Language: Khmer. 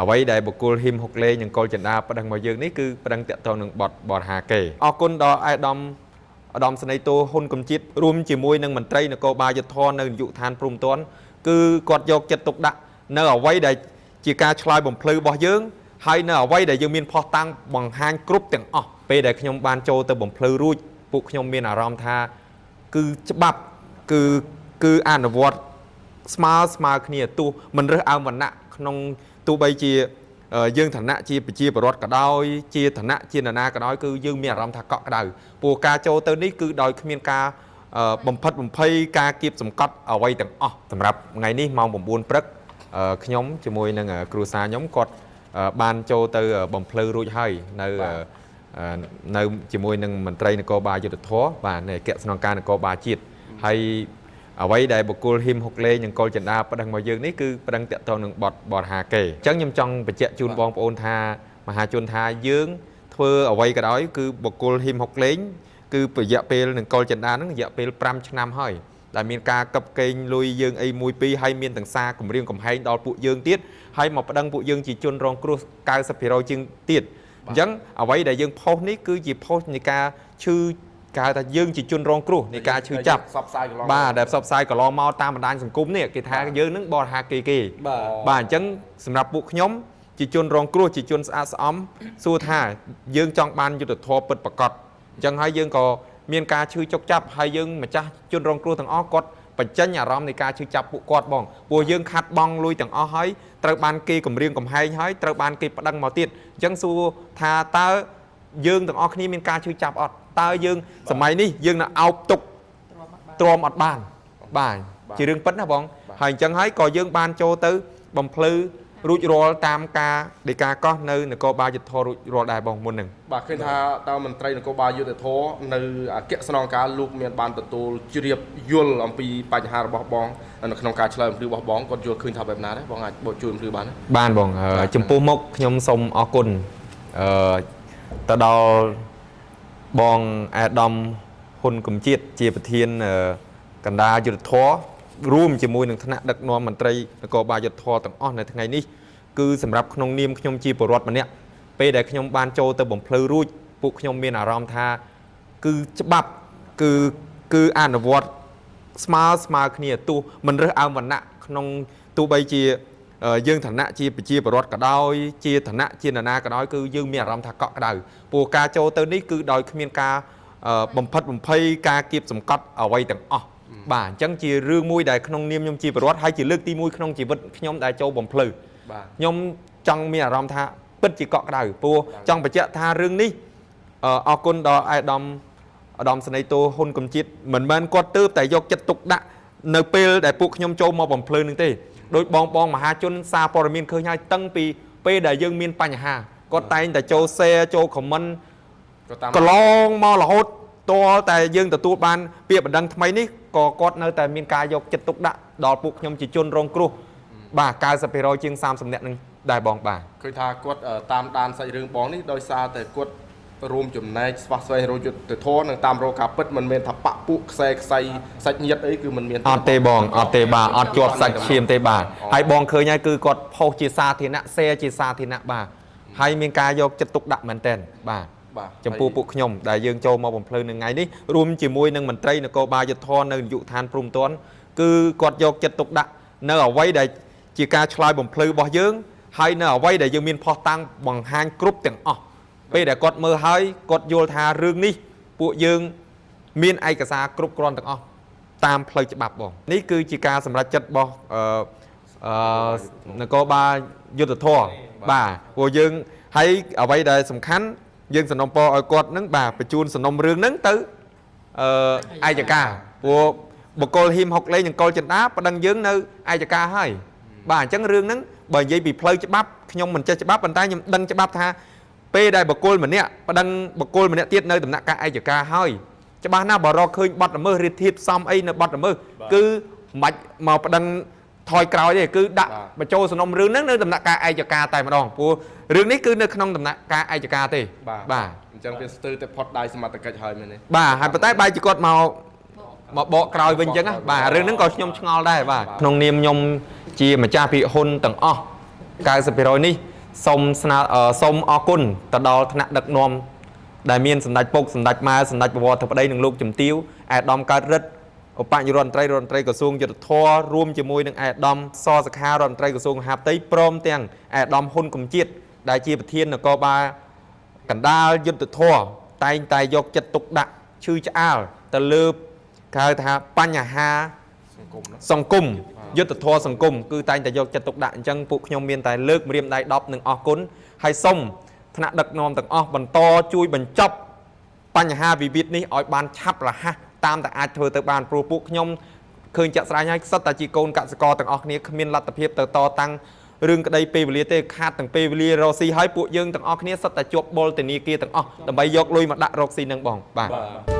អ្វីដែលបុគ្គលហ៊ីមហុកលេងនឹងកលចិន្តាប្តឹងមកយើងនេះគឺប្តឹងតាក់ទងនឹងបទហាកេអរគុណដល់អាយដាមស្នេហ៍តូហ៊ុនកំជាតិរួមជាមួយនឹងមន្ត្រីនគរបាលយុទ្ធភ័ណ្ឌនៅនាយកដ្ឋានព្រំទាន់គឺគាត់យកចិត្តទុកដាក់នៅអ្វីដែលជាការឆ្លើយបំភ្លឺរបស់យើងហើយនៅអ្វីដែលយើងមានផុសតាំងបង្ហាញគ្រប់ទាំងអស់ពេលដែលខ្ញុំបានចូលទៅបំភ្លឺរួចពួកខ្ញុំមានអារម្មណ៍ថាគឺច្បាប់គឺអនុវត្តស្មើគ្នាទោះមិនរើសអើងវណ្ណៈក្នុងទោះបីជាយើងឋានៈជាប្រជាពលរដ្ឋក៏ដោយជាឋានៈជានរណាក៏ដោយគឺយើងមានអារម្មណ៍ថាកក់ក្ដៅព្រោះការចូលទៅនេះគឺដោយគ្មានការបំផិតបំភ័យការគៀបសង្កត់អ្វីទាំងអស់សម្រាប់ថ្ងៃនេះម៉ោង9ព្រឹកខ្ញុំជាមួយនឹងគ្រូសាខ្ញុំគាត់បានចូលទៅបំភ្លឺរួចហើយនៅជាមួយនឹងមន្ត្រីនគរបាលយុទ្ធភ័ណ្ឌបាទនៃអគ្គស្នងការនគរបាលជាតិហើយអ្វីដែលបុគ្គលហ៊ីមហុកលេងនឹងកលចិន្តាប្តឹងមកយើងនេះគឺប្តឹងតាក់ទងនឹងបទហាកេអញ្ចឹងខ្ញុំចង់បញ្ជាក់ជូនបងប្អូនថាមហាជនថាយើងធ្វើអ្វីក៏ដោយគឺបុគ្គលហ៊ីមហុកលេងគឺរយៈពេលនឹងកលចិន្តាហ្នឹងរយៈពេល5ឆ្នាំហើយដែលមានការកឹបកេងលុយយើងអីមួយពីរហើយមានទាំងសារគម្រាមកំហែងដល់ពួកយើងទៀតហើយមកប្តឹងពួកយើងជាជនរងគ្រោះ 90% ជាងទៀតអញ្ចឹងអ្វីដែលយើងផុសនេះគឺជាផុសនៃការឈឺគេថាយើងជាជនរងគ្រោះនៃការឈឺចាប់បាទដែលផ្សព្វផ្សាយកន្លងមកតាមបណ្ដាញសង្គមនេះគេថាយើងនឹងបរិហាគេបាទអញ្ចឹងសម្រាប់ពួកខ្ញុំជាជនរងគ្រោះជាជនស្អាតស្អំសួរថាយើងចង់បានយុត្តិធម៌ពិតប្រាកដអញ្ចឹងហើយយើងក៏មានការឈឺចុកចាប់ហើយយើងម្ចាស់ជនរងគ្រោះទាំងអស់គាត់បញ្ចេញអារម្មណ៍នៃការឈឺចាប់ពួកគាត់បងព្រោះយើងខាត់បងលុយទាំងអស់ហើយត្រូវបានគេគំរាមកំហែងហើយត្រូវបានគេប្តឹងមកទៀតអញ្ចឹងសួរថាតើយើងទាំងអស់គ្នាមានការឈឺចាប់អត់តើយើងសម័យនេះយើងនៅអោបទុកទ្រាំអត់បានបាទជារឿងពិតណាបងហើយអញ្ចឹងហើយក៏យើងបានចូលទៅបំភ្លឺរួចរាល់តាមការដីកាកោះនៅនគរបាលយុទ្ធភ័ណ្ឌរួចរាល់ដែរបងមុនហ្នឹងបាទឃើញថាតើមន្ត្រីនគរបាលយុទ្ធភ័ណ្ឌនៅអគ្គស្នងការលោកមានបានទទួលជ្រាបយល់អំពីបញ្ហារបស់បងនៅក្នុងការឆ្លើយអំពីរបស់បងគាត់យល់ឃើញថាបែបណាដែរបងអាចបកជួយអំពីបានបងចំពោះមុខខ្ញុំសូមអរគុណទៅដល់បងអាដាមហ៊ុនកំជាតិជាប្រធានកណ្ដាលយុទ្ធភ័ណ្ឌរួមជាមួយនឹងថ្នាក់ដឹកនាំមន្ត្រីនគរបាលយុទ្ធភ័ណ្ឌទាំងអស់នៅថ្ងៃនេះគឺសម្រាប់ក្នុងនាមខ្ញុំជាពលរដ្ឋម្នាក់ពេលដែលខ្ញុំបានចូលទៅបំភ្លឺរួចពួកខ្ញុំមានអារម្មណ៍ថាគឺច្បាប់គឺអនុវត្តស្មើគ្នាទោះមិនរើសអើងវណ្ណៈក្នុងទោះបីជាយើងឋានៈជាប្រជាពលរដ្ឋក៏ដោយជាឋានៈជានរណាក៏ដោយគឺយើងមានអារម្មណ៍ថាកក់ក្ដៅព្រោះការចូលទៅនេះគឺដោយគ្មានការបំផិតបំភ័យការគៀបសង្កត់អ្វីទាំងអស់បាទអញ្ចឹងជារឿងមួយដែលក្នុងនាមខ្ញុំជាពលរដ្ឋហើយជាលើកទី1ក្នុងជីវិតខ្ញុំដែលចូលបំភ្លឺខ្ញុំចង់មានអារម្មណ៍ថាពិតជាកក់ក្ដៅព្រោះចង់បញ្ជាក់ថារឿងនេះអរគុណដល់អាយដាមស្នេហ៍តូហ៊ុនកំជាតិមិនមែនគាត់ទើបតែយកចិត្តទុកដាក់នៅពេលដែលពួកខ្ញុំចូលមកបំភ្លឺនឹងទេដោយបងមហាជនសារព័ត៌មានឃើញហើយតាំងពីពេលដែលយើងមានបញ្ហាគាត់តែងតែចូល share ចូល comment កន្លងមករហូតតតែយើងទទួលបានពាក្យបណ្ដឹងថ្មីនេះក៏គាត់នៅតែមានការយកចិត្តទុកដាក់ដល់ពួកខ្ញុំជាជនរងគ្រោះបាទ 90% ជាង30នាក់នឹងដែរបងបាទឃើញថាគាត់តាមដានសាច់រឿងបងនេះដោយសារតែគាត់រួមចំណែកស្វះស្វែងរកយុត្តិធម៌និងតាមរកការពិតមិនមែនថាបាក់ពួកខ្សែសាច់ញាតិអីគឺមិនមានអត់ទេបងអត់ទេបាទអត់ជាប់សាច់ឈាមទេបាទហើយបងឃើញហើយគឺគាត់ផុសជាសាធារណៈ share ជាសាធារណៈបាទហើយមានការយកចិត្តទុកដាក់មែនទែនបាទចំពោះពួកខ្ញុំដែលយើងចូលមកបំភ្លឺនៅថ្ងៃនេះរួមជាមួយនឹងមន្ត្រីនគរបាលយុទ្ធភ័ណ្ឌនៅនាយកដ្ឋានព្រំទាន់គឺគាត់យកចិត្តទុកដាក់នៅអ្វីដែលជាការឆ្លើយបំភ្លឺរបស់យើងហើយនៅអ្វីដែលយើងមានផុសតាំងបង្ហាញគ្រប់ទាំងអស់ពេលដែលគាត់មើលហើយគាត់យល់ថារឿងនេះពួកយើងមានឯកសារគ្រប់គ្រាន់ទាំងអស់តាមផ្លូវច្បាប់បងនេះគឺជាការសម្រេចចិត្តរបស់នគរបាលយុទ្ធភ័ណ្ឌបាទព្រោះយើងហើយអ្វីដែលសំខាន់យើងសំណូមពរឲ្យគាត់នឹងបាទបញ្ជូនសំណុំរឿងហ្នឹងទៅឯកការព្រោះបុគ្គលហ៊ីមហុកលេងនឹងកលចិន្តាប្តឹងយើងនៅឯកការហើយបាទអញ្ចឹងរឿងហ្នឹងបើនិយាយពីផ្លូវច្បាប់ខ្ញុំមិនចេះច្បាប់ប៉ុន្តែខ្ញុំដឹងច្បាប់ថាពេលដែលបុគ្គលម្នាក់ប្តឹងបុគ្គលម្នាក់ទៀតនៅដំណាក់កាលឯកការហើយច្បាស់ណាស់បើរកឃើញបទល្មើសរៀបធៀបផ្សំអីនៅបទល្មើសគឺមិនមកប្តឹងថយក្រោយទេគឺដាក់បញ្ចូលសំណុំរឿងហ្នឹងនៅដំណាក់កាលឯកការតែម្ដងព្រោះរឿងនេះគឺនៅក្នុងដំណាក់កាលឯកការទេបាទអញ្ចឹងវាស្ទើរតែផុតដៃសមត្ថកិច្ចហើយមែនទេបាទហើយប៉ុន្តែបែរជាគាត់មកបកក្រោយវិញអញ្ចឹងបាទរឿងហ្នឹងក៏ខ្ញុំឆ្ងល់ដែរបាទក្នុងនាមខ្ញុំជាម្ចាស់ភាគហ៊ុនទាំងអស់ 90%នេះសូមស្នើសូមអរគុណទៅដល់ថ្នាក់ដឹកនាំដែលមានសម្ដេចពុកសម្ដេចម៉ែសម្ដេចបវរធិបតីនិងលោកជំទាវអាដាមកើតរិទ្ធឧបនាយករដ្ឋមន្ត្រីក្រសួងយុទ្ធភ័ពរួមជាមួយនឹងអាដាមសសខារដ្ឋមន្ត្រីក្រសួងមហាផ្ទៃព្រមទាំងអាដាមហ៊ុនកំជាតិដែលជាប្រធាននគរបាលកណ្ដាលយុទ្ធភ័ពតែងតែយកចិត្តទុកដាក់ឈឺឆ្អាលទៅលើគេហៅថាបញ្ហាសង្គមយុទ្ធធរសង្គមគឺតែងតែយកចិត្តទុកដាក់អញ្ចឹងពួកខ្ញុំមានតែលើកម្រាមដៃ10និងអរគុណហើយសូមថ្នាក់ដឹកនាំទាំងអស់បន្តជួយបញ្ចប់បញ្ហាវិវាទនេះឲ្យបានឆាប់រហ័សតាមតែអាចធ្វើទៅបានព្រោះពួកខ្ញុំឃើញចាក់ស្រាយហើយសិតតែជាកូនកសិករទាំងអស់គ្នាគ្មានលទ្ធភាពទៅតតាំងរឿងក្តីពេលវេលាទេខាតទាំងពេលវេលារកស៊ីហើយពួកយើងទាំងអស់គ្នាសិតតែជាប់បុលធនាគារទាំងអស់ដើម្បីយកលុយមកដាក់រកស៊ីនឹងបងបាទ